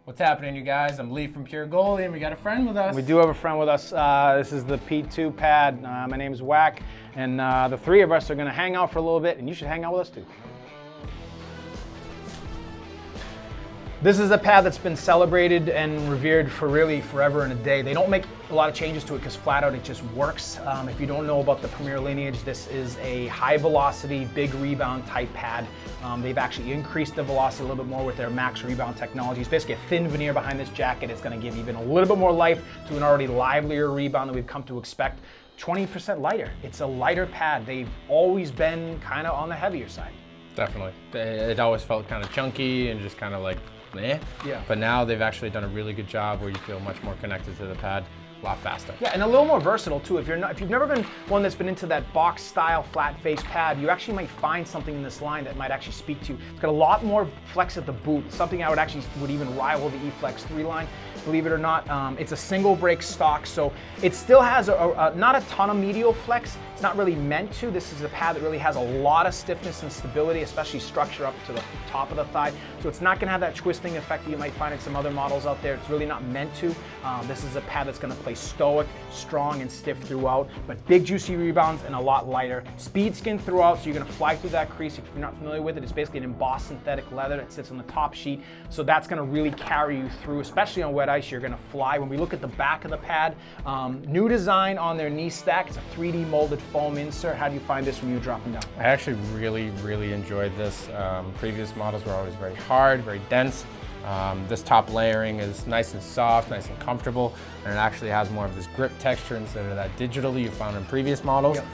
What's happening, you guys? I'm Lee from Pure Goalie, and we got a friend with us. We do have a friend with us. This is the P2 pad. My name is Wack, and the three of us are going to hang out for a little bit, and you should hang out with us too. This is a pad that's been celebrated and revered for really forever and a day. They don't make a lot of changes to it because flat out it just works. If you don't know about the Premier lineage, this is a high velocity, big rebound type pad. They've actually increased the velocity a little bit more with their max rebound technology. It's basically a thin veneer behind this jacket. It's going to give even a little bit more life to an already livelier rebound that we've come to expect. 20% lighter. It's a lighter pad. They've always been kind of on the heavier side. Definitely. It always felt kind of chunky and just kind of like, eh. Yeah. But now they've actually done a really good job where you feel much more connected to the pad. A lot faster. Yeah, and a little more versatile too. If you've never been one that's been into that box style flat face pad, you actually might find something in this line that might actually speak to you. It's got a lot more flex at the boot, something I would even rival the E-Flex 3 line, believe it or not. It's a single break stock, so it still has not a ton of medial flex. It's not really meant to. This is a pad that really has a lot of stiffness and stability, especially structure up to the top of the thigh. So it's not going to have that twisting effect that you might find in some other models out there. It's really not meant to. This is a pad that's going to play stoic, strong, and stiff throughout, but big juicy rebounds and a lot lighter. Speed skin throughout, so you're going to fly through that crease. If you're not familiar with it, it's basically an embossed synthetic leather that sits on the top sheet, so that's going to really carry you through, especially on wet ice. You're going to fly. When we look at the back of the pad, new design on their knee stack. It's a 3D molded foam insert. How do you find this when you're dropping down? I actually really enjoyed this. Previous models were always very hard, very dense. This top layering is nice and soft, nice and comfortable, and it actually has more of this grip texture instead of that digitally you found in previous models. Yep.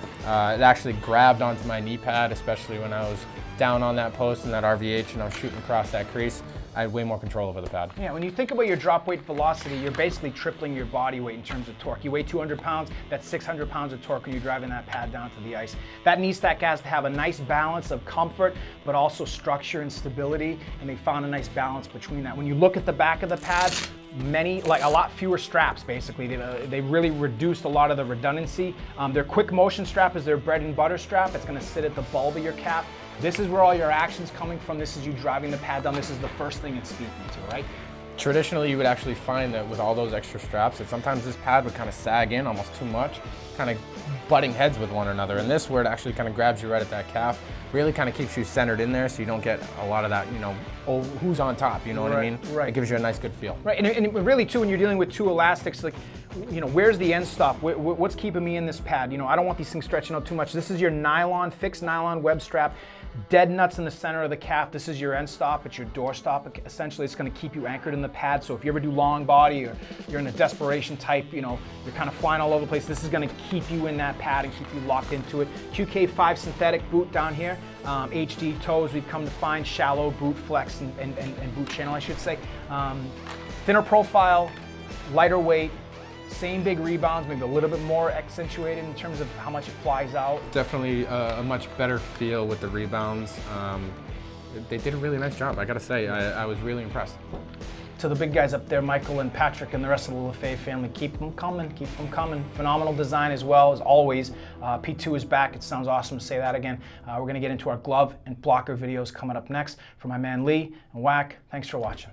It actually grabbed onto my knee pad, especially when I was down on that post in that RVH and I was shooting across that crease. I had way more control over the pad. Yeah, when you think about your drop weight velocity, you're basically tripling your body weight in terms of torque. You weigh 200 pounds, that's 600 pounds of torque when you're driving that pad down to the ice. That knee stack has to have a nice balance of comfort, but also structure and stability, and they found a nice balance between that. When you look at the back of the pad, a lot fewer straps basically. They really reduced a lot of the redundancy. Their quick motion strap is their bread and butter strap. It's gonna sit at the bulb of your calf. This is where all your action's coming from. This is you driving the pad down. This is the first thing it's speaking to, right? Traditionally, you would actually find that with all those extra straps, that sometimes this pad would kind of sag in almost too much, kind of butting heads with one another. And this, where it actually kind of grabs you right at that calf, really kind of keeps you centered in there so you don't get a lot of that, you know, oh, who's on top, you know what I mean? Right. It gives you a nice good feel. Right, and really too, when you're dealing with two elastics, like, you know, where's the end stop? What's keeping me in this pad? You know, I don't want these things stretching out too much. This is your nylon, fixed nylon web strap, dead nuts in the center of the calf. This is your end stop. It's your door stop. Essentially, it's going to keep you anchored in the pad. So if you ever do long body or you're in a desperation type, you know, you're kind of flying all over the place, this is going to keep you in that pad and keep you locked into it. QK5 synthetic boot down here. HD toes, we've come to find shallow boot flex and boot channel, I should say. Thinner profile, lighter weight, same big rebounds, maybe a little bit more accentuated in terms of how much it flies out. Definitely a much better feel with the rebounds. They did a really nice job, I gotta say. I was really impressed. To the big guys up there, Michael and Patrick and the rest of the Lefevre family, keep them coming, keep them coming. Phenomenal design as well, as always. P2 is back. It sounds awesome to say that again. We're gonna get into our glove and blocker videos coming up next. For my man Lee and Wack, thanks for watching.